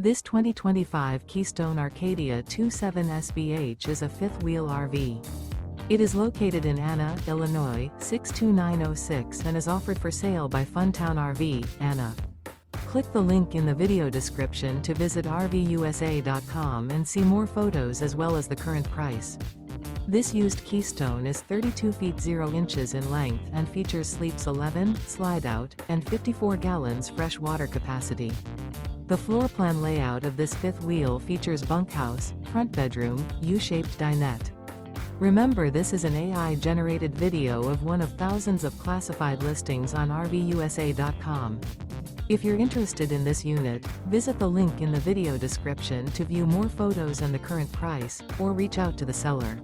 This 2025 Keystone Arcadia 27SBH is a fifth-wheel RV. It is located in Anna, Illinois, 62906 and is offered for sale by Funtown RV, Anna. Click the link in the video description to visit RVUSA.com and see more photos as well as the current price. This used Keystone is 32 feet 0 inches in length and features sleeps 11, Slideout, and 54 gallons fresh water capacity. The floor plan layout of this fifth wheel features bunkhouse, front bedroom, U-shaped dinette. Remember, this is an AI-generated video of one of thousands of classified listings on RVUSA.com. If you're interested in this unit, visit the link in the video description to view more photos and the current price, or reach out to the seller.